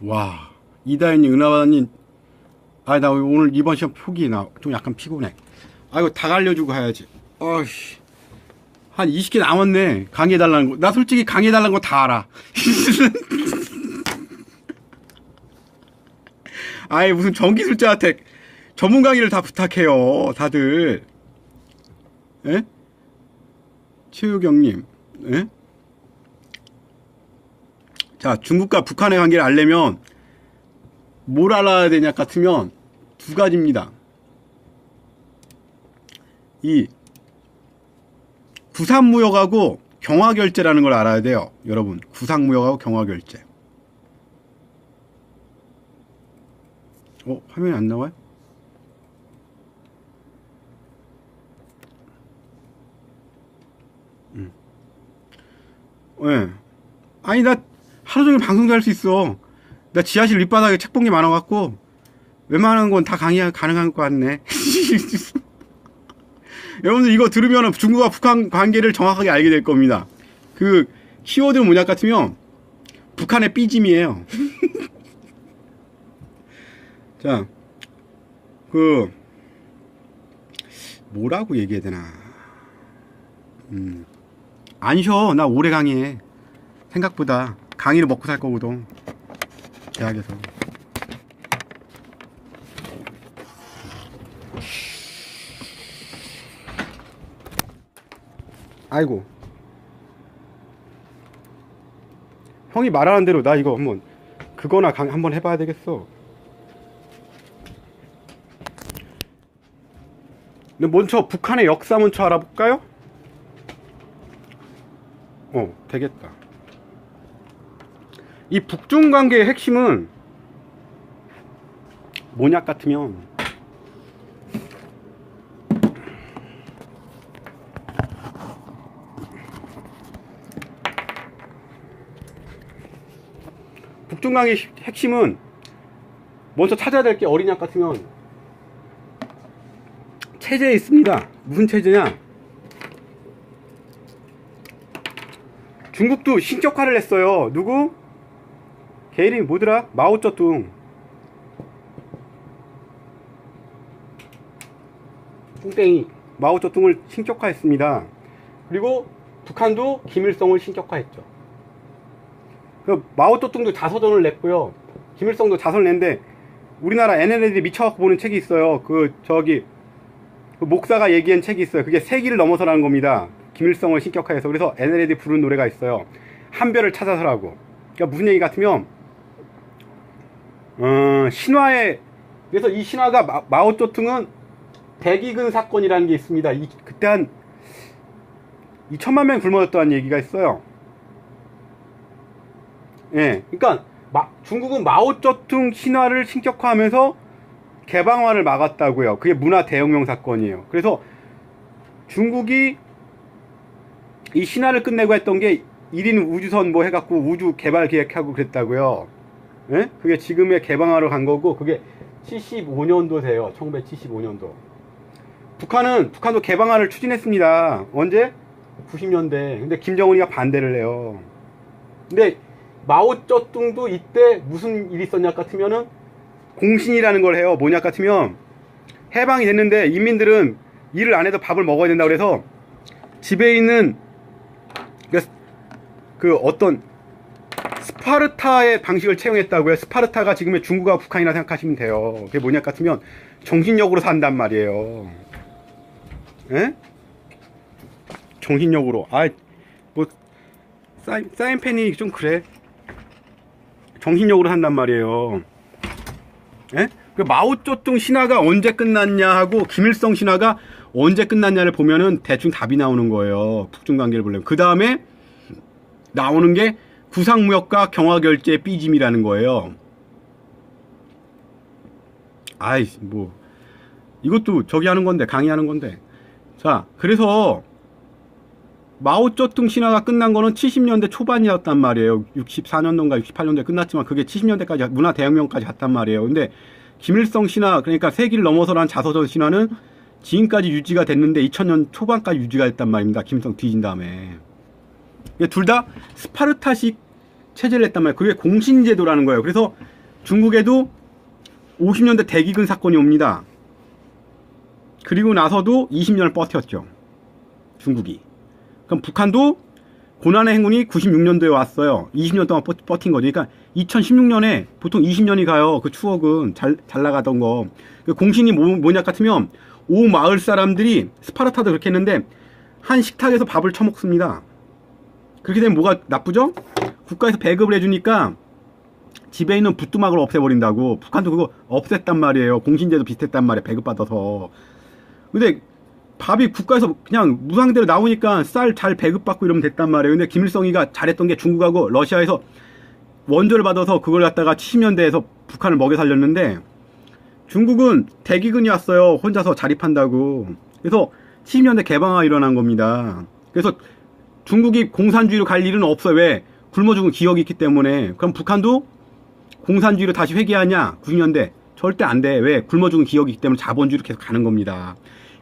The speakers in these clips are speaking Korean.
와, 이다현님, 은하바다님, 아, 나 오늘 이번 시험 표기 나 좀 약간 피곤해. 아, 이거 다 알려주고 가야지. 어이씨. 한 20개 남았네. 강의해달라는 거. 나 솔직히 강의해달라는 거 다 알아. 아예 무슨 전기술자한테 전문 강의를 다 부탁해요. 다들. 예? 최유경님. 예? 자, 중국과 북한의 관계를 알려면 뭘 알아야 되냐 같으면 두 가지입니다. 이 구산무역하고 경화결제라는 걸 알아야 돼요. 여러분, 구상무역하고 경화결제. 화면이 안 나와요? 예. 아니, 나 하루 종일 방송도 할 수 있어. 나 지하실 밑바닥에 책 본 게 많아갖고 웬만한 건 다 강의 가능한 것 같네. 여러분들 이거 들으면 중국과 북한 관계를 정확하게 알게 될 겁니다. 그 키워드 뭐냐 같으면 북한의 삐짐이에요. 자, 뭐라고 얘기해야 되나. 안 쉬어. 나 오래 강의해. 생각보다 강의를 먹고 살 거거든. 대학에서. 아이고. 형이 말하는 대로 나 이거 한번 그거나 한번 해봐야 되겠어. 근데 먼저 북한의 역사 먼저 알아볼까요? 되겠다. 이 북중 관계의 핵심은 뭐냐 같으면 북중 관계의 핵심은 먼저 찾아야 될 게 어디냐 같으면 체제에 있습니다. 무슨 체제냐? 중국도 신격화를 했어요. 누구? 걔 이름이 뭐더라? 마오쩌둥. 뚱땡이 마오쩌둥을 신격화했습니다. 그리고 북한도 김일성을 신격화했죠. 그 마오쩌둥도 자서전을 냈고요. 김일성도 자서를 냈는데 우리나라 NLL이 미쳐갖고 보는 책이 있어요. 그 목사가 얘기한 책이 있어요. 그게 세기를 넘어서라는 겁니다. 김일성을 신격화해서. 그래서 NLL이 부른 노래가 있어요. 한별을 찾아서라고. 그러니까 무슨 얘기 같으면 신화에, 그래서 이 신화가 마오쩌둥은 대기근 사건이라는 게 있습니다. 그때 한 2천만 명이 굶어졌다는 얘기가 있어요. 예, 그러니까 중국은 마오쩌둥 신화를 신격화하면서 개방화를 막았다고요. 그게 문화 대혁명 사건이에요. 그래서 중국이 이 신화를 끝내고 했던 게 1인 우주선 뭐 해갖고 우주 개발 계획하고 그랬다고요. 예? 그게 지금의 개방화로 간 거고, 그게 75년도 돼요. 1975년도. 북한도 개방화를 추진했습니다. 언제? 90년대. 근데 김정은이가 반대를 해요. 근데 마오쩌둥도 이때 무슨 일이 있었냐 같으면은 공신이라는 걸 해요. 뭐냐 같으면 해방이 됐는데 인민들은 일을 안 해도 밥을 먹어야 된다 그래서 집에 있는 그 어떤 스파르타의 방식을 채용했다고요. 스파르타가 지금의 중국과 북한이라 생각하시면 돼요. 그게 뭐냐 같으면 정신력으로 산단 말이에요. 에? 정신력으로. 뭐 사인펜이 좀 그래. 정신력으로 산단 말이에요. 에? 그 마오쩌둥 신화가 언제 끝났냐 하고 김일성 신화가 언제 끝났냐를 보면은 대충 답이 나오는 거예요. 북중 관계를 보려면. 그 다음에 나오는 게 구상무역과 경화결제 삐짐이라는 거예요. 이것도 저기 하는 건데, 강의하는 건데. 자, 그래서 마오쩌둥 신화가 끝난 거는 70년대 초반이었단 말이에요. 64년도인가 68년도에 끝났지만 그게 70년대까지 문화 대혁명까지 갔단 말이에요. 근데 김일성 신화, 그러니까 세기를 넘어서란 자서전 신화는 지금까지 유지가 됐는데 2000년 초반까지 유지가 됐단 말입니다. 김일성 뒤진 다음에. 둘 다 스파르타식 체제를 했단 말이에요. 그게 공신제도라는 거예요. 그래서 중국에도 50년대 대기근 사건이 옵니다. 그리고 나서도 20년을 버텼죠. 중국이. 그럼 북한도 고난의 행군이 96년도에 왔어요. 20년 동안 버틴 거죠. 그러니까 2016년에 보통 20년이 가요. 그 추억은 잘 나가던 거. 그 공신이 뭐냐 같으면 오 마을 사람들이 스파르타도 그렇게 했는데 한 식탁에서 밥을 처먹습니다. 그렇게 되면 뭐가 나쁘죠? 국가에서 배급을 해주니까 집에 있는 부뚜막을 없애버린다고. 북한도 그거 없앴단 말이에요. 공신제도 비슷했단 말이에요. 배급받아서. 근데 밥이 국가에서 그냥 무상대로 나오니까 쌀 잘 배급받고 이러면 됐단 말이에요. 근데 김일성이가 잘했던 게 중국하고 러시아에서 원조를 받아서 그걸 갖다가 70년대에서 북한을 먹여 살렸는데 중국은 대기근이 왔어요. 혼자서 자립한다고. 그래서 70년대 개방화 일어난 겁니다. 그래서 중국이 공산주의로 갈 일은 없어요. 왜? 굶어 죽은 기억이 있기 때문에. 그럼 북한도 공산주의로 다시 회귀하냐? 90년대. 절대 안 돼. 왜? 굶어 죽은 기억이 있기 때문에 자본주의로 계속 가는 겁니다.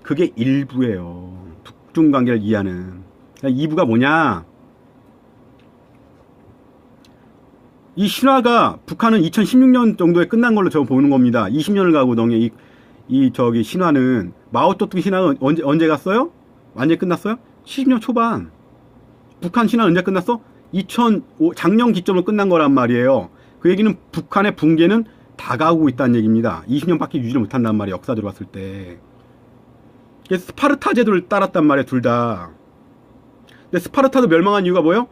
그게 일부예요. 북중 관계를 이해하는. 2부가 뭐냐? 이 신화가 북한은 2016년 정도에 끝난 걸로 저 보는 겁니다. 20년을 가고 넘게 저기 신화는 마오쩌둥 신화는 언제 갔어요? 완전히 끝났어요? 70년 초반. 북한 신화는 언제 끝났어? 작년 기점으로 끝난 거란 말이에요. 그 얘기는 북한의 붕괴는 다가오고 있다는 얘기입니다. 20년밖에 유지를 못한단 말이에요. 역사적으로 봤을 때. 그래서 스파르타 제도를 따랐단 말이에요. 둘 다. 근데 스파르타도 멸망한 이유가 뭐예요?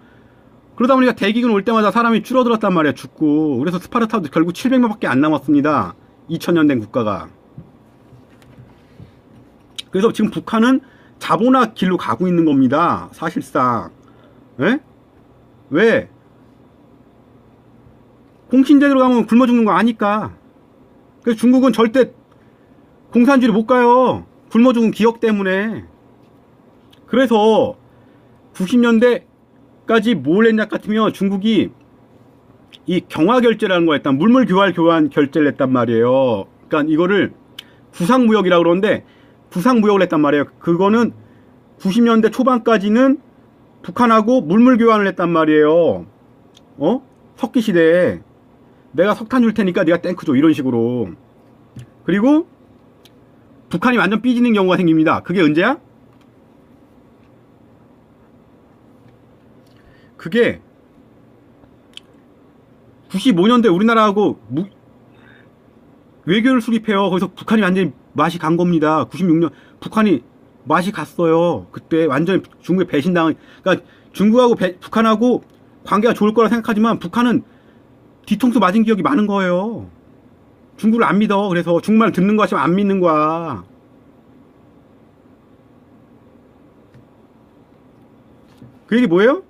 그러다 보니까 대기근 올 때마다 사람이 줄어들었단 말이에요. 죽고. 그래서 스파르타도 결국 700명밖에 안 남았습니다. 2000년 된 국가가. 그래서 지금 북한은 자본화 길로 가고 있는 겁니다. 사실상. 에? 왜? 공신제대로 가면 굶어 죽는 거 아니까. 그래서 중국은 절대 공산주의로 못 가요. 굶어 죽은 기억 때문에. 그래서 90년대까지 뭘 했냐 같으면 중국이 이 경화결제라는 거 했단, 물물교환 결제를 했단 말이에요. 그러니까 이거를 구상무역이라고 그러는데 구상무역을 했단 말이에요. 그거는 90년대 초반까지는 북한하고 물물교환을 했단 말이에요. 석기시대에 내가 석탄 줄 테니까 네가 탱크 줘, 이런 식으로. 그리고 북한이 완전 삐지는 경우가 생깁니다. 그게 언제야? 그게 95년대 우리나라하고 외교를 수립해요. 거기서 북한이 완전히 맛이 간 겁니다. 96년 북한이 맛이 갔어요. 그때 완전히 중국에 배신당한. 그러니까 중국하고 북한하고 관계가 좋을 거라 생각하지만 북한은 뒤통수 맞은 기억이 많은 거예요. 중국을 안 믿어. 그래서 중국말 듣는 거 하시면 안 믿는 거야. 그 얘기 뭐예요?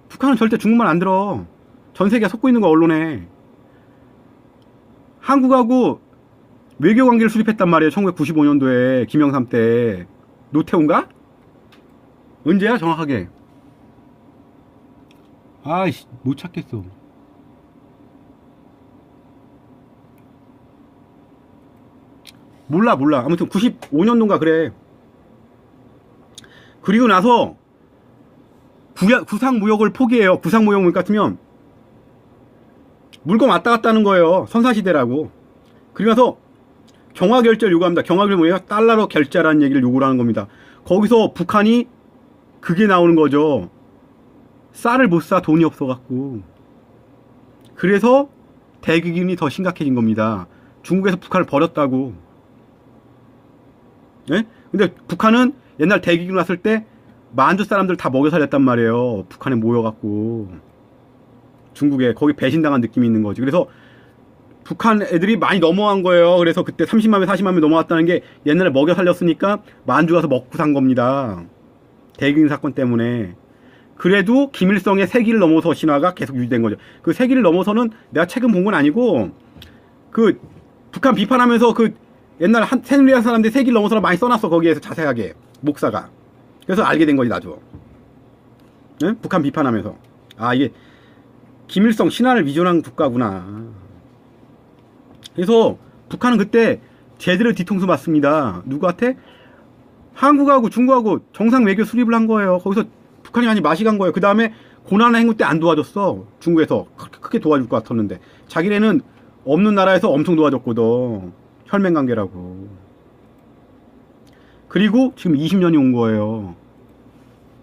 북한은 절대 중국말 안 들어. 전 세계가 속고 있는 거 언론에. 한국하고 외교 관계를 수립했단 말이에요. 1995년도에 김영삼 때. 노태우인가? 언제야 정확하게? 아이씨 못 찾겠어. 몰라. 아무튼 95년도인가 그래. 그리고 나서 구상무역을 포기해요. 구상무역 같으면 물건 왔다 갔다 하는 거예요. 선사시대라고. 그리고 나서 경화결제를 요구합니다. 경화결제 뭐예요? 달러로 결제하라는 얘기를 요구를 하는 겁니다. 거기서 북한이 그게 나오는 거죠. 쌀을 못 사, 돈이 없어갖고. 그래서 대기근이 더 심각해진 겁니다. 중국에서 북한을 버렸다고. 예? 근데 북한은 옛날 대기근 왔을 때 만주 사람들 다 먹여 살렸단 말이에요. 북한에 모여갖고. 중국에 거기 배신당한 느낌이 있는 거지. 그래서 북한 애들이 많이 넘어간 거예요. 그래서 그때 30만 명, 40만 명 넘어갔다는 게 옛날에 먹여 살렸으니까 만주 가서 먹고 산 겁니다. 대기근 사건 때문에. 그래도 김일성의 세기를 넘어서 신화가 계속 유지된 거죠. 그 세기를 넘어서는 내가 최근 본 건 아니고 그 북한 비판하면서 그 옛날 새누리당 사람들이 세기를 넘어서라 많이 써놨어. 거기에서 자세하게 목사가. 그래서 알게 된 거지 나도. 네? 북한 비판하면서 아 이게 김일성 신화를 위존한 국가구나. 그래서 북한은 그때 제대로 뒤통수 맞습니다. 누구한테? 한국하고 중국하고 정상 외교 수립을 한 거예요. 거기서 북한이 많이 맛이 간 거예요. 그 다음에 고난의 행군 때 안 도와줬어. 중국에서 크게 도와줄 것 같았는데 자기네는 없는 나라에서 엄청 도와줬거든. 혈맹관계라고. 그리고 지금 20년이 온 거예요.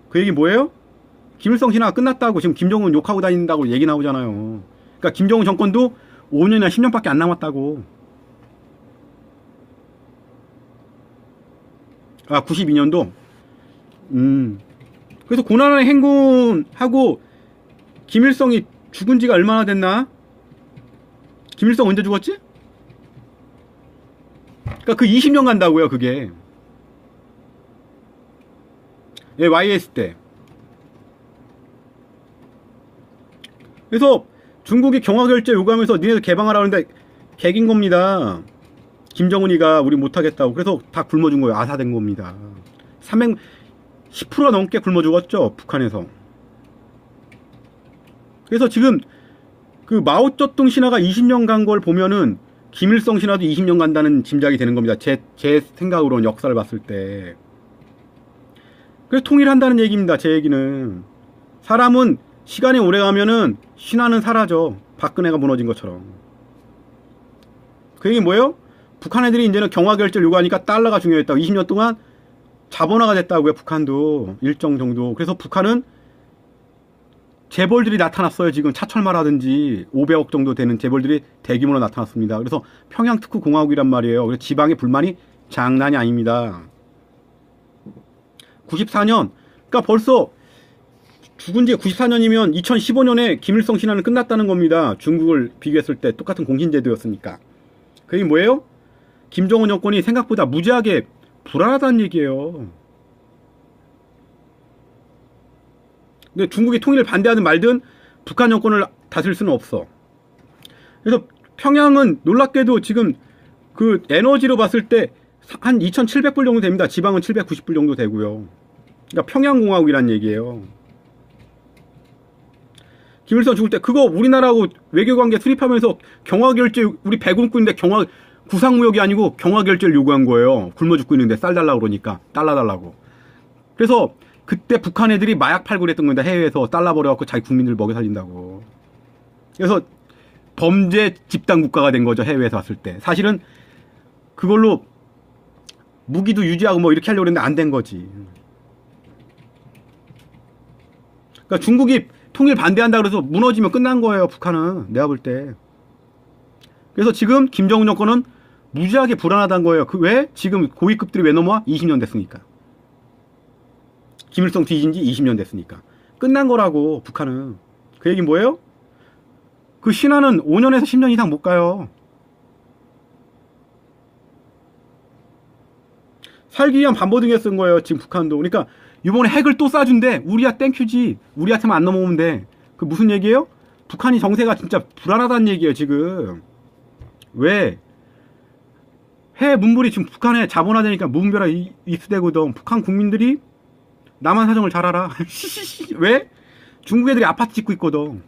그 얘기 뭐예요? 김일성 신화가 끝났다고 지금 김정은 욕하고 다닌다고 얘기 나오잖아요. 그러니까 김정은 정권도 5년이나 10년밖에 안 남았다고. 아, 92년도? 그래서 고난의 행군하고 김일성이 죽은 지가 얼마나 됐나? 김일성 언제 죽었지? 그러니까 그 20년 간다고요, 그게. 예, YS 때. 그래서 중국이 경화결제 요구하면서 니네들 개방하라고 하는데 개긴 겁니다. 김정은이가 우리 못하겠다고. 그래서 다 굶어준 거예요. 아사된 겁니다. 10% 넘게 굶어 죽었죠, 북한에서. 그래서 지금 그 마오쩌둥 신화가 20년 간 걸 보면은 김일성 신화도 20년 간다는 짐작이 되는 겁니다. 제 생각으로는 역사를 봤을 때. 그래서 통일한다는 얘기입니다. 제 얘기는. 사람은 시간이 오래 가면은 신화는 사라져. 박근혜가 무너진 것처럼. 그 얘기 뭐예요? 북한 애들이 이제는 경화결제를 요구하니까 달러가 중요했다고. 20년 동안 자본화가 됐다고요. 북한도 일정 정도. 그래서 북한은 재벌들이 나타났어요. 지금 차철마라든지 500억 정도 되는 재벌들이 대규모로 나타났습니다. 그래서 평양특구공화국이란 말이에요. 그래서 지방의 불만이 장난이 아닙니다. 94년, 그러니까 벌써 죽은 지 94년이면 2015년에 김일성 신화는 끝났다는 겁니다. 중국을 비교했을 때 똑같은 공신제도였으니까. 그게 뭐예요? 김정은 정권이 생각보다 무지하게 불안하다는 얘기예요. 근데 중국이 통일을 반대하든 말든 북한 정권을 다스릴 수는 없어. 그래서 평양은 놀랍게도 지금 그 에너지로 봤을 때 한 2,700불 정도 됩니다. 지방은 790불 정도 되고요. 그러니까 평양공화국이란 얘기예요. 김일성 죽을 때 그거 우리나라하고 외교관계 수립하면서 경화결제 우리 배굶고 있는데 구상무역이 아니고 경화결제를 요구한 거예요. 굶어 죽고 있는데 쌀 달라고 그러니까 달러 달라고. 그래서 그때 북한 애들이 마약 팔고 그랬던 겁니다. 해외에서 달러 벌어갖고 자기 국민들 먹여 살린다고. 그래서 범죄 집단 국가가 된 거죠. 해외에서 왔을 때. 사실은 그걸로 무기도 유지하고 뭐 이렇게 하려고 했는데 안 된 거지. 그러니까 중국이 통일 반대한다 그래서 무너지면 끝난 거예요. 북한은. 내가 볼 때. 그래서 지금 김정은 정권은 무지하게 불안하다는 거예요. 왜? 지금 고위급들이 왜 넘어와? 20년 됐으니까. 김일성 뒤진 지 20년 됐으니까. 끝난 거라고, 북한은. 그 얘기는 뭐예요? 그 신화는 5년에서 10년 이상 못 가요. 살기 위한 반보등에 쓴 거예요, 지금 북한도. 그러니까, 이번에 핵을 또 쏴준대. 우리야 땡큐지. 우리한테만 안 넘어오면 돼. 그 무슨 얘기예요? 북한이 정세가 진짜 불안하다는 얘기예요, 지금. 왜? 해외 문물이 지금 북한에 자본화되니까 무분별화 입수되거든. 북한 국민들이 남한 사정을 잘 알아. 왜? 중국 애들이 아파트 짓고 있거든.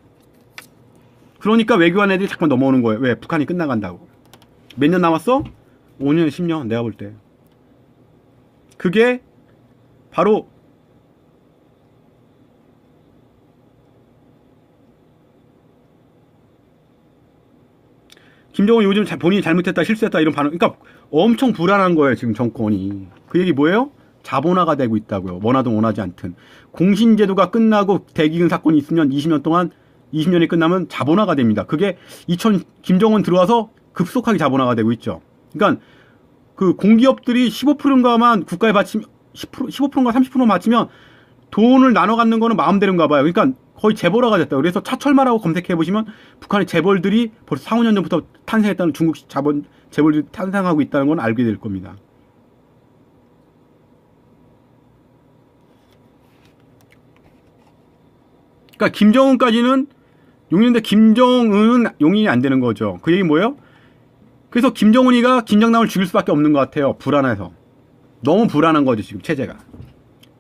그러니까 외교관 애들이 자꾸 넘어오는 거예요. 왜? 북한이 끝나간다고. 몇 년 남았어? 5년, 10년 내가 볼 때. 그게 바로 김정은 요즘 본인이 잘못했다 실수했다 이런 반응. 그러니까 엄청 불안한 거예요 지금 정권이. 그 얘기 뭐예요? 자본화가 되고 있다고요. 원하든 원하지 않든. 공신제도가 끝나고 대기근 사건이 있으면 20년 동안 20년이 끝나면 자본화가 됩니다. 그게 김정은 들어와서 급속하게 자본화가 되고 있죠. 그러니까 그 공기업들이 15%인가만 국가에 바치면 15%인가 30%만 바치면 돈을 나눠 갖는 거는 마음대로인가 봐요. 그러니까 거의 재벌화가 됐다. 그래서 차철마라고 검색해 보시면 북한의 재벌들이 벌써 4, 5년 전부터 탄생했다는 중국 재벌들이 탄생하고 있다는 건 알게 될 겁니다. 그러니까 김정은까지는 용인인데 김정은은 용인이 안 되는 거죠. 그 얘기 뭐예요? 그래서 김정은이가 김정남을 죽일 수밖에 없는 것 같아요. 불안해서. 너무 불안한 거죠 지금 체제가.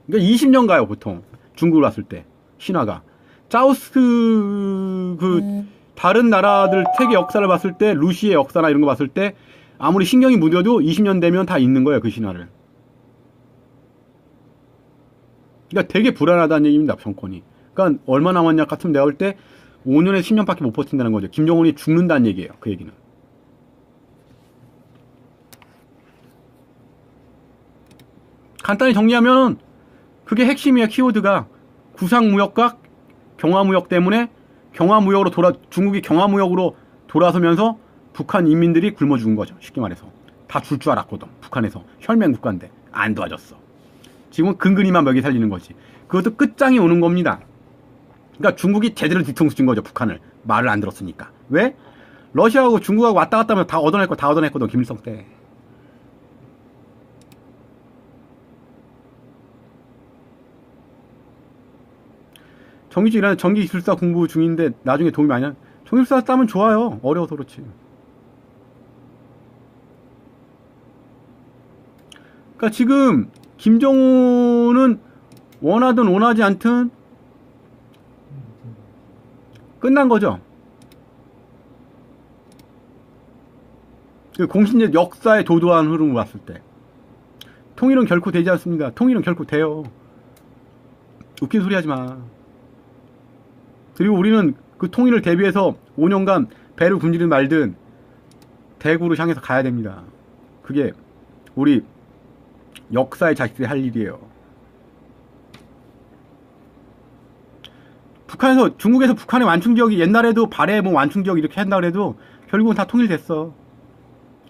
그러니까 20년 가요 보통 중국을 왔을 때 신화가. 사우스 다른 나라들 세계 역사를 봤을 때 루시의 역사나 이런 거 봤을 때 아무리 신경이 무뎌도 20년 되면 다 있는 거예요 그 신화를. 그러니까 되게 불안하다는 얘기입니다 정권이. 그러니까 얼마 남았냐 같으면 내가 볼 때 5년에서 10년밖에 못 버틴다는 거죠. 김정은이 죽는다는 얘기예요. 그 얘기는. 간단히 정리하면 그게 핵심이야. 키워드가 구상무역과 경화무역 때문에 중국이 경화무역으로 돌아서면서 북한 인민들이 굶어 죽은 거죠. 쉽게 말해서. 다 줄 줄 알았거든. 북한에서. 혈맹 국가인데 안 도와줬어. 지금은 근근히만 먹이 살리는 거지. 그것도 끝장이 오는 겁니다. 그러니까 중국이 제대로 뒤통수 친 거죠. 북한을. 말을 안 들었으니까. 왜? 러시아하고 중국하고 왔다 갔다 하면 다 얻어낼 거 다 얻어냈거든. 김일성 때. 전기기술사 공부 중인데 나중에 도움이 많이 하 전기기술사 따면 좋아요. 어려워서 그렇지. 그러니까 지금 김정은은 원하든 원하지 않든 끝난 거죠. 공신제 역사의 도도한 흐름을 봤을 때 통일은 결코 되지 않습니다. 통일은 결코 돼요. 웃긴 소리 하지 마. 그리고 우리는 그 통일을 대비해서 5년간 배를 굶지든 말든 대구를 향해서 가야 됩니다. 그게 우리 역사의 자식들이 할 일이에요. 중국에서 북한의 완충지역이 옛날에도 발해 뭐 완충지역 이렇게 한다 그래도 결국은 다 통일됐어.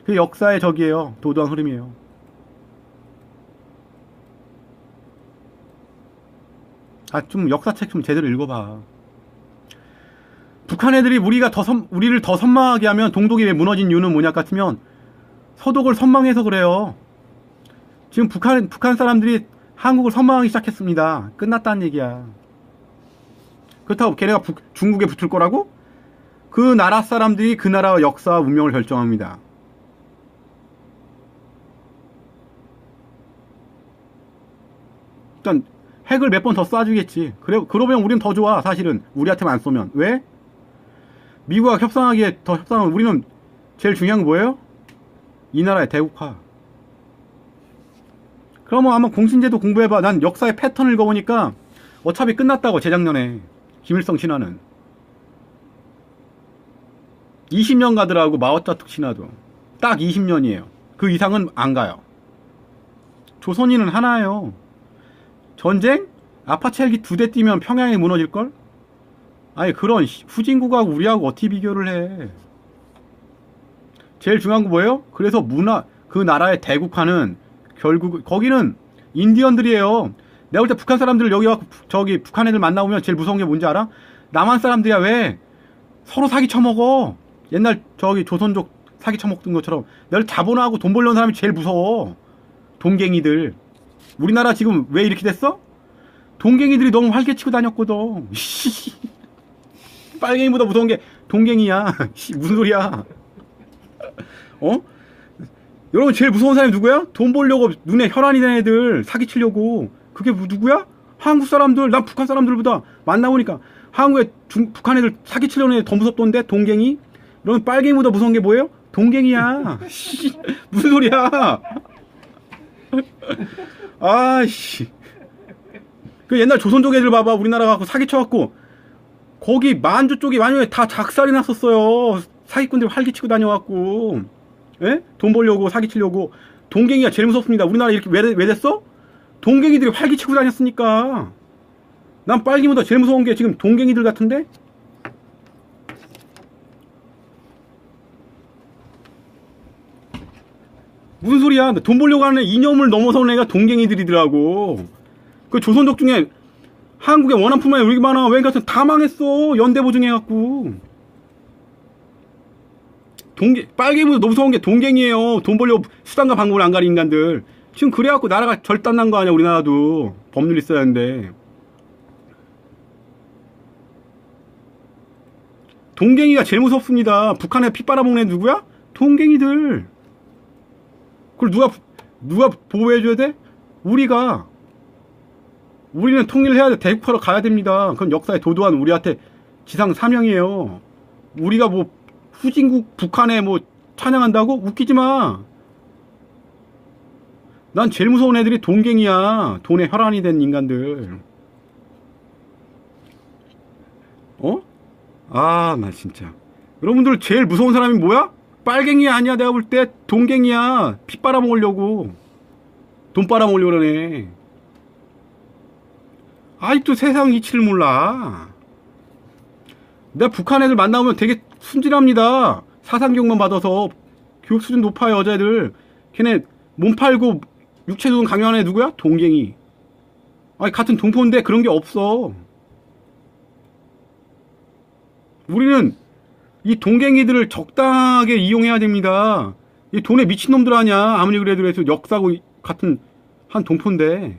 그게 역사의 적이에요. 도도한 흐름이에요. 좀 역사책 좀 제대로 읽어봐. 북한 애들이 우리를 더 선망하게 하면 동독이 왜 무너진 이유는 뭐냐 같으면 서독을 선망해서 그래요. 지금 북한 사람들이 한국을 선망하기 시작했습니다. 끝났다는 얘기야. 그렇다고 걔네가 중국에 붙을 거라고? 그 나라 사람들이 그 나라와 역사와 운명을 결정합니다. 일단 핵을 몇 번 더 쏴주겠지. 그러면 우리는 더 좋아. 사실은 우리한테만 안 쏘면. 왜? 미국과 협상하기에 더 협상하면 우리는 제일 중요한 건 뭐예요? 이 나라의 대국화. 그러면 아마 공신제도 공부해봐. 난 역사의 패턴을 읽어보니까 어차피 끝났다고. 재작년에 김일성 신화는 20년 가더라고. 마오쩌둥 신화도 딱 20년이에요. 그 이상은 안 가요. 조선인은 하나예요. 전쟁? 아파치 헬기 2대 뛰면 평양이 무너질걸? 아니 그런 후진국하고 우리하고 어떻게 비교를 해. 제일 중요한 거 뭐예요? 그래서 그 나라의 대국화는 결국 거기는 인디언들이에요. 내가 볼 때 북한 사람들 여기 와서 북한 애들 만나보면 제일 무서운 게 뭔지 알아? 남한 사람들이야. 왜? 서로 사기 쳐먹어. 옛날 조선족 사기 쳐먹던 것처럼. 내가 자본하고 돈 벌려는 사람이 제일 무서워. 돈갱이들. 우리나라 지금 왜 이렇게 됐어? 돈갱이들이 너무 활개치고 다녔거든. 빨갱이보다 무서운 게 돈갱이야. 무슨 소리야. 여러분 제일 무서운 사람이 누구야? 돈 벌려고 눈에 혈안이 된 애들 사기치려고. 그게 누구야? 한국 사람들. 난 북한 사람들보다 만나보니까 한국에 북한 애들 사기치려는 애들 더 무섭던데. 돈갱이. 여러분 빨갱이보다 무서운 게 뭐예요? 돈갱이야. 무슨 소리야. 아이씨. 그 옛날 조선족 애들 봐봐. 우리나라 갖고 사기쳐갖고 거기 만주 쪽이 완전히 다 작살이 났었어요. 사기꾼들 활기치고 다녀갖고. 예? 돈 벌려고 사기치려고. 돈갱이가 제일 무섭습니다. 우리나라 이렇게 왜 됐어? 돈갱이들이 활기치고 다녔으니까. 난 빨갱이보다 제일 무서운 게 지금 돈갱이들 같은데? 무슨 소리야. 돈 벌려고 하는 이념을 넘어서는 애가 돈갱이들이더라고. 그 조선족 중에 한국에 원한품만 우리 많아. 왜 같은 다 망했어. 연대보증해갖고. 빨갱이보다 너무 무서운 게 돈갱이에요. 돈 벌려고 수단과 방법을 안 가린 인간들. 지금 그래갖고 나라가 절단난 거 아니야. 우리나라도 법률 있어야 하는데. 돈갱이가 제일 무섭습니다. 북한에 피 빨아먹는 애 누구야? 돈갱이들. 그걸 누가 보호해줘야 돼? 우리는 통일을 해야 돼. 대국화로 가야 됩니다. 그건 역사의 도도한 우리한테 지상 사명이에요. 우리가 뭐 후진국 북한에 뭐 찬양한다고? 웃기지 마. 난 제일 무서운 애들이 돈갱이야. 돈에 혈안이 된 인간들. 어? 아, 나 진짜. 여러분들 제일 무서운 사람이 뭐야? 빨갱이 아니야. 내가 볼 때 돈갱이야. 피 빨아먹으려고. 돈 빨아먹으려고 그러네. 아직도 세상 이치를 몰라. 내가 북한 애들 만나보면 되게 순진합니다. 사상교육만 받아서. 교육 수준 높아요, 여자애들. 걔네 몸 팔고 육체 노동 강요하는 애 누구야? 동갱이. 아니, 같은 동포인데 그런 게 없어. 우리는 이 동갱이들을 적당하게 이용해야 됩니다. 이 돈에 미친놈들 아냐. 아무리 그래도 해서 역사고 같은 한 동포인데.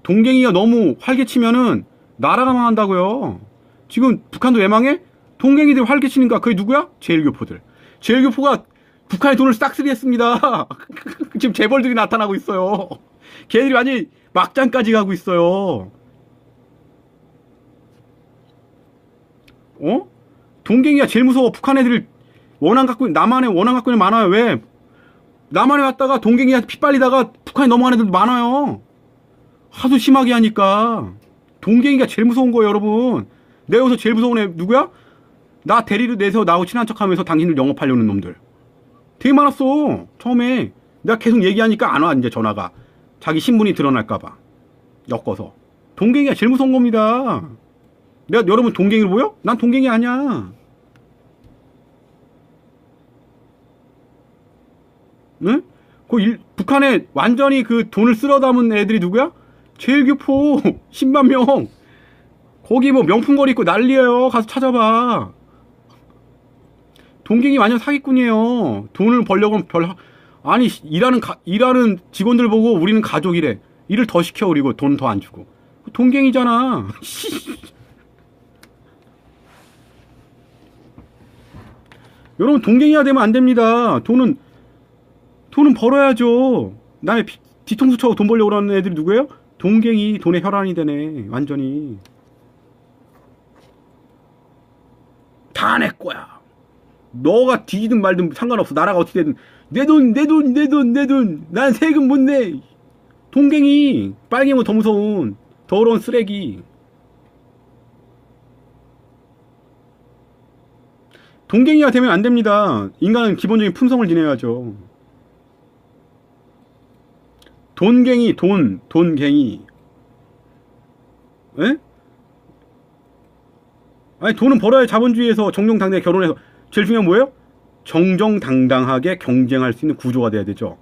동갱이가 너무 활개치면은 나라가 망한다고요. 지금 북한도 왜 망해? 동갱이들 활개치니까 그게 누구야? 제일교포들. 제일교포가 북한의 돈을 싹쓸이 했습니다. 지금 재벌들이 나타나고 있어요. 걔들이 완전히 막장까지 가고 있어요. 어? 동갱이가 제일 무서워. 북한 애들이 원한 갖고, 남한에 원한 갖고 있는 많아요. 왜? 남한에 왔다가 동갱이한테 피 빨리다가 북한에 넘어가는 애들도 많아요. 하도 심하게 하니까. 동갱이가 제일 무서운 거예요, 여러분. 내가 여기서 제일 무서운 애 누구야? 나 대리를 내서 나하고 친한 척 하면서 당신들 영업하려는 놈들. 되게 많았어. 처음에. 내가 계속 얘기하니까 안 와, 이제 전화가. 자기 신분이 드러날까봐. 엮어서. 동갱이가 제일 무서운 겁니다. 내가 여러분 동갱이를 보여? 난 동갱이 아니야. 응? 북한에 완전히 그 돈을 쓸어 담은 애들이 누구야? 제일교포 10만 명. 거기 뭐 명품거리 있고 난리예요. 가서 찾아봐. 동갱이 완전 사기꾼이에요. 돈을 벌려고 하면 아니 일하는 직원들 보고 우리는 가족이래. 일을 더 시켜. 그리고 돈 더 안 주고. 동갱이잖아. 여러분 동갱이가 되면 안 됩니다. 돈은 벌어야죠. 남의 뒤통수 쳐고 돈 벌려고 그러는 애들이 누구예요? 동갱이. 돈의 혈안이 되네. 완전히. 다 내 거야. 너가 뒤지든 말든 상관없어. 나라가 어떻게 되든 내 돈. 난 세금 못 내. 동갱이. 빨갱이면 더 무서운 더러운 쓰레기. 동갱이가 되면 안 됩니다. 인간은 기본적인 품성을 지내야죠. 돈갱이, 돈갱이. 에? 아니, 돈은 벌어야 자본주의에서 정정당당하게 결혼해서. 제일 중요한 뭐예요? 정정당당하게 경쟁할 수 있는 구조가 돼야 되죠.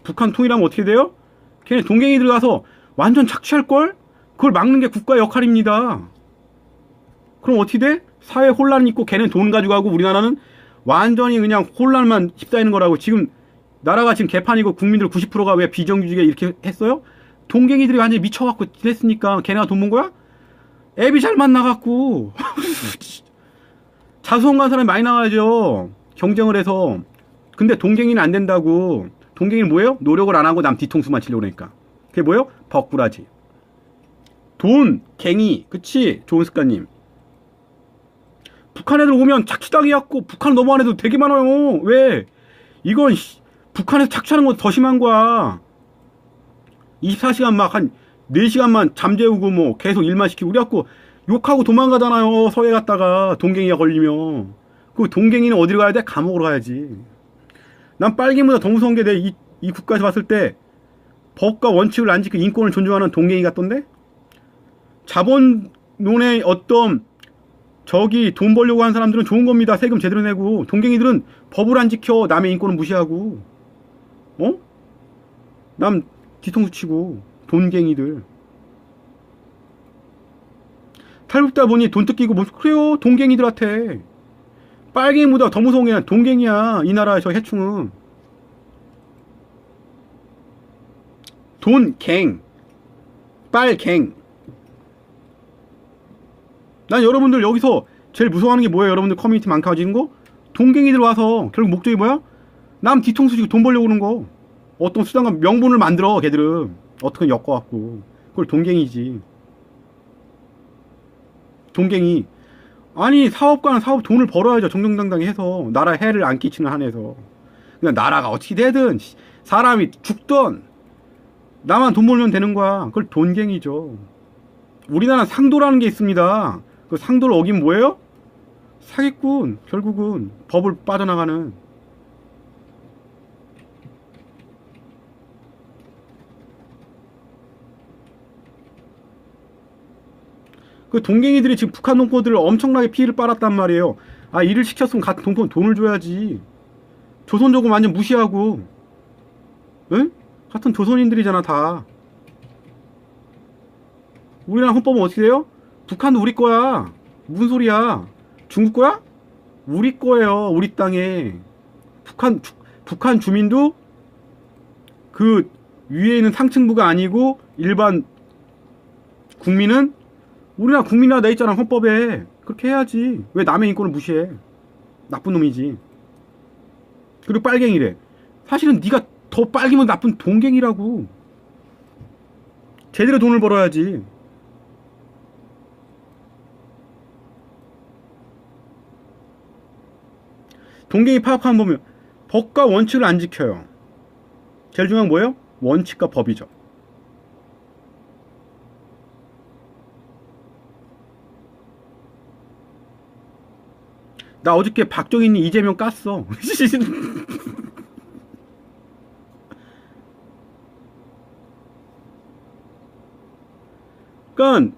북한 통일하면 어떻게 돼요? 걔네 동갱이 들어가서 완전 착취할걸? 그걸 막는 게 국가의 역할입니다. 그럼 어떻게 돼? 사회 혼란이 있고 걔는 돈 가지고 가고 우리나라는 완전히 그냥 혼란만 휩싸이는 거라고. 지금 나라가 지금 개판이고 국민들 90%가 왜 비정규직에 이렇게 했어요? 동갱이들이 완전히 미쳐갖고 지냈으니까. 걔네가 돈 번 거야? 애비 잘 만나갖고. 자수성 간 사람이 많이 나와야죠. 경쟁을 해서. 근데 동갱이는 안 된다고. 동갱이는 뭐예요? 노력을 안 하고 남 뒤통수만 치려고 그러니까. 그게 뭐예요? 벅구라지. 돈갱이. 그치? 좋은 습관님. 북한 애들 오면 착취당해갖고 북한 넘어가는 애들 되게 많아요. 왜? 이건 북한에서 착취하는 건 더 심한 거야. 24시간 막 한 4시간만 잠재우고 뭐 계속 일만 시키고. 그래갖고 욕하고 도망가잖아요. 서해 갔다가 동갱이가 걸리면. 그 동갱이는 어디로 가야 돼? 감옥으로 가야지. 난 빨갱이보다 더 무서운 게 이 국가에서 봤을 때 법과 원칙을 안 지키고 인권을 존중하는 동갱이 같던데? 자본론의 어떤 돈 벌려고 하는 사람들은 좋은 겁니다. 세금 제대로 내고. 동갱이들은 법을 안 지켜. 남의 인권을 무시하고. 남 뒤통수 치고. 돈갱이들. 탈북다 보니 돈 뜯기고 뭐 그래요. 동갱이들한테. 빨갱이보다 더 무서운 게 동갱이야. 이 나라의 저 해충은. 돈갱. 빨갱. 난 여러분들 여기서 제일 무서워하는 게 뭐예요? 여러분들 커뮤니티 많아지는 거? 동갱이들 와서 결국 목적이 뭐야? 남 뒤통수 지고 돈 벌려고 그러는 거. 어떤 수단과 명분을 만들어. 걔들은 어떻게 엮어갖고. 그걸 동갱이지. 동갱이. 아니, 사업가는 사업 돈을 벌어야죠. 정정당당히 해서. 나라 해를 안 끼치는 한에서. 그냥 나라가 어떻게 되든 사람이 죽던 나만 돈 벌면 되는 거야. 그걸 돈갱이죠. 우리나라 상도라는 게 있습니다. 그 상도를 어긴 뭐예요? 사기꾼. 결국은 법을 빠져나가는. 그 동갱이들이 지금 북한 동포들을 엄청나게 피해를 빨았단 말이에요. 아, 일을 시켰으면 같은 동포는 돈을 줘야지. 조선족은 완전 무시하고. 응? 같은 조선인들이잖아 다. 우리나라 헌법은 어떻게 돼요? 북한도 우리 거야. 무슨 소리야? 중국 거야? 우리 거예요. 우리 땅에. 북한 주민도 그 위에 있는 상층부가 아니고 일반 국민은 우리나라 국민이라 돼 있잖아 헌법에. 그렇게 해야지. 왜 남의 인권을 무시해? 나쁜 놈이지. 그리고 빨갱이래. 사실은 네가 더 빨기면 나쁜 동갱이라고. 제대로 돈을 벌어야지. 동갱이 파악하면 보면 법과 원칙을 안 지켜요. 제일 중요한 건 뭐예요? 원칙과 법이죠. 나 어저께 박정희님 이재명 깠어. 그러니까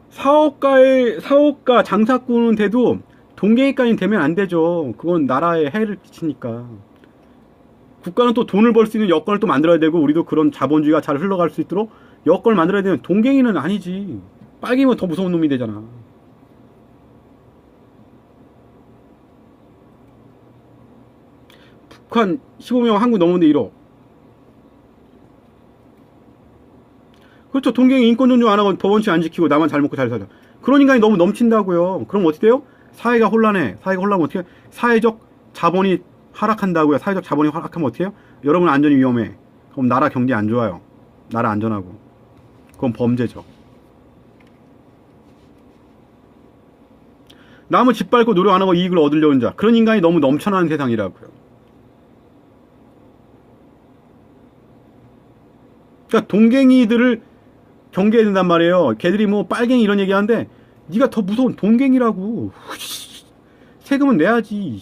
사업가 장사꾼은 돼도 동갱이까지는 되면 안 되죠. 그건 나라에 해를 끼치니까. 국가는 또 돈을 벌 수 있는 여건을 또 만들어야 되고, 우리도 그런 자본주의가 잘 흘러갈 수 있도록 여건을 만들어야 되면 동갱이는 아니지. 빨갱이면 더 무서운 놈이 되잖아. 북한 15명, 한국 넘었는데 1억. 그렇죠. 동갱이 인권 존중 안 하고 법원칙 안 지키고 나만 잘 먹고 잘 살아. 그런 인간이 너무 넘친다고요. 그럼 어떻게 돼요? 사회가 혼란해. 사회가 혼란하면 어떻게 해요? 사회적 자본이 하락한다고요. 사회적 자본이 하락하면 어떻게 해요? 여러분 안전이 위험해. 그럼 나라 경제 안 좋아요. 나라 안전하고. 그건 범죄죠. 남을 짓밟고 노력 안 하고 이익을 얻으려는 자. 그런 인간이 너무 넘쳐나는 세상이라고요. 그러니까 동갱이들을 경계해야 된단 말이에요. 걔들이 뭐 빨갱이 이런 얘기하는데 네가 더 무서운 동갱이라고. 세금은 내야지.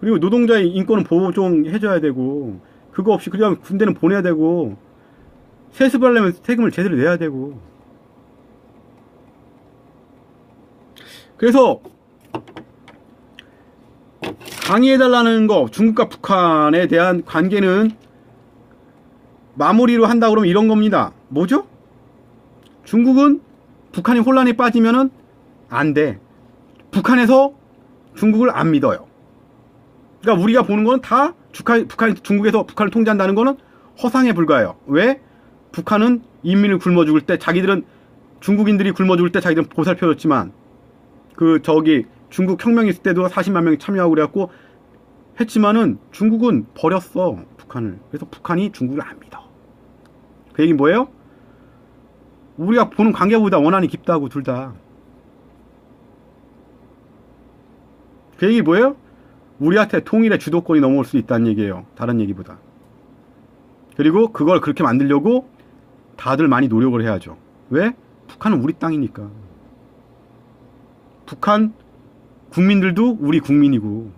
그리고 노동자의 인권은 보존해줘야 되고, 그거 없이 그냥 군대는 보내야 되고, 세습하려면 세금을 제대로 내야 되고. 그래서 강의해달라는 거, 중국과 북한에 대한 관계는 마무리로 한다 그러면 이런 겁니다. 뭐죠? 중국은 북한이 혼란에 빠지면은 안 돼. 북한에서 중국을 안 믿어요. 그러니까 우리가 보는 건 다 북한이 중국에서 북한을 통제한다는 거는 허상에 불과해요. 왜? 북한은 인민을 굶어 죽을 때 자기들은 중국인들이 굶어 죽을 때 자기들은 보살펴줬지만 중국 혁명 있을 때도 40만 명이 참여하고 그래갖고 했지만은 중국은 버렸어 북한을. 그래서 북한이 중국을 안 믿어. 그 얘기는 뭐예요? 우리가 보는 관계보다 원한이 깊다고 둘 다. 그 얘기 뭐예요? 우리한테 통일의 주도권이 넘어올 수 있다는 얘기예요. 다른 얘기보다. 그리고 그걸 그렇게 만들려고 다들 많이 노력을 해야죠. 왜? 북한은 우리 땅이니까. 북한 국민들도 우리 국민이고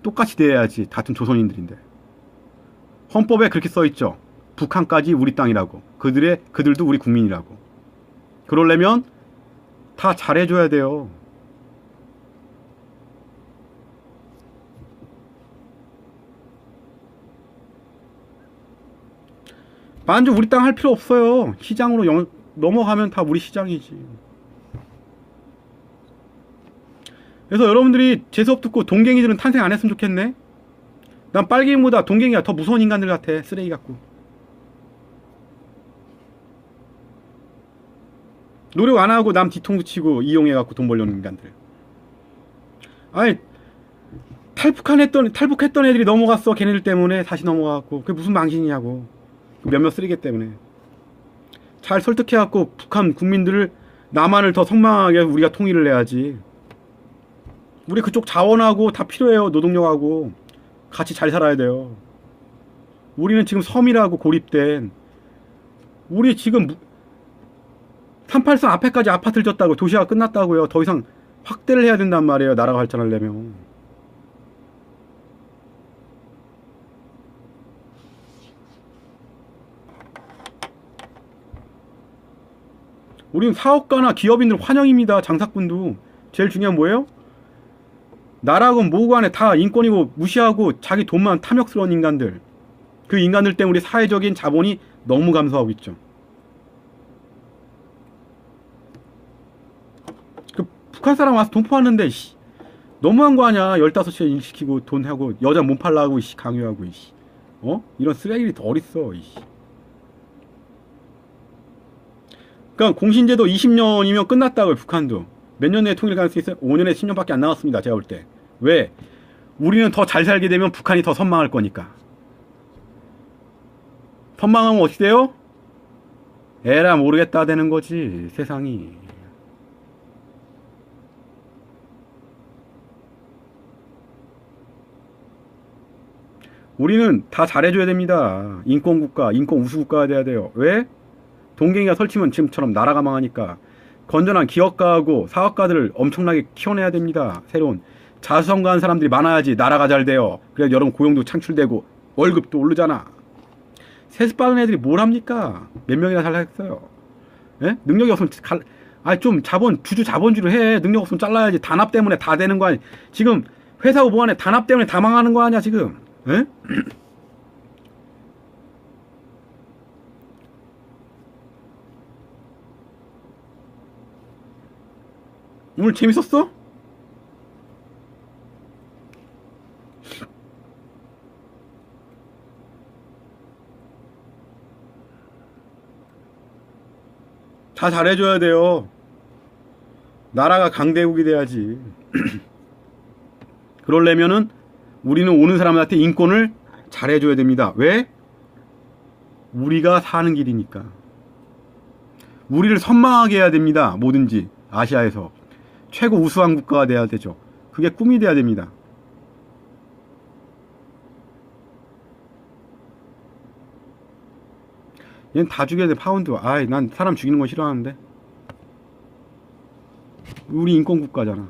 똑같이 대해야지. 같은 조선인들인데. 헌법에 그렇게 써있죠. 북한까지 우리 땅이라고. 그들도 우리 국민이라고. 그러려면 다 잘해줘야 돼요. 완전 우리 땅 할 필요 없어요. 시장으로 넘어가면 다 우리 시장이지. 그래서 여러분들이 제 수업 듣고 동갱이들은 탄생 안 했으면 좋겠네. 난 빨갱이보다 동갱이가 더 무서운 인간들 같아. 쓰레기 같고. 노력 안 하고 남 뒤통수 치고 이용해갖고 돈 벌려는 인간들. 아니 탈북했던 애들이 넘어갔어. 걔네들 때문에 다시 넘어가갖고. 그게 무슨 망신이냐고. 몇몇 쓰레기 때문에. 잘 설득해갖고 북한 국민들을 남한을 더 선망하게 우리가 통일을 해야지. 우리 그쪽 자원하고 다 필요해요. 노동력하고 같이 잘 살아야 돼요. 우리는 지금 섬이라고 고립된. 우리 지금 383 앞에까지 아파트를 졌다고 도시화가 끝났다고요. 더 이상 확대를 해야 된단 말이에요. 나라가 발전하려면. 우리는 사업가나 기업인들 환영입니다. 장사꾼도. 제일 중요한 뭐예요? 나라하고 뭐고 안에 다 인권이고 무시하고 자기 돈만 탐욕스러운 인간들. 그 인간들 때문에 우리 사회적인 자본이 너무 감소하고 있죠. 그 북한 사람 와서 돈 퍼왔는데 너무한 거 아니야. 15시에 일 시키고 돈 하고 여자 몸 팔라고 강요하고 이런 쓰레기들이 더 어딨어. 그러니까 공신제도 20년이면 끝났다고요. 북한도 몇 년 내에 통일 가능성이 있어요? 5년에 10년밖에 안 남았습니다. 제가 볼 때. 왜? 우리는 더 잘 살게 되면 북한이 더 선망할 거니까. 선망하면 어떻게 돼요? 에라 모르겠다 되는 거지. 세상이. 우리는 다 잘해줘야 됩니다. 인권국가, 인권 우수국가가 돼야 돼요. 왜? 동갱이가 설치면 지금처럼 나라가 망하니까. 건전한 기업가하고 사업가들을 엄청나게 키워내야 됩니다. 새로운 자수성가한 사람들이 많아야지 나라가 잘 돼요. 그래야 여러분 고용도 창출되고 월급도 오르잖아. 세습 받은 애들이 뭘 합니까? 몇 명이나 살겠어요. 예? 능력이 없으면 좀 주주 자본주의로 해. 능력 없으면 잘라야지. 단합 때문에 다 되는 거 아니야. 지금 회사 오버안에 단합 때문에 다 망하는 거 아니야 지금. 예? 오늘 재밌었어? 다 잘해줘야 돼요. 나라가 강대국이 돼야지. 그러려면은 우리는 오는 사람한테 인권을 잘해줘야 됩니다. 왜? 우리가 사는 길이니까. 우리를 선망하게 해야 됩니다. 뭐든지 아시아에서 최고 우수한 국가가 돼야 되죠. 그게 꿈이 돼야 됩니다. 얘는 다 죽여야 돼. 파운드. 난 사람 죽이는 거 싫어하는데. 우리 인권국가잖아.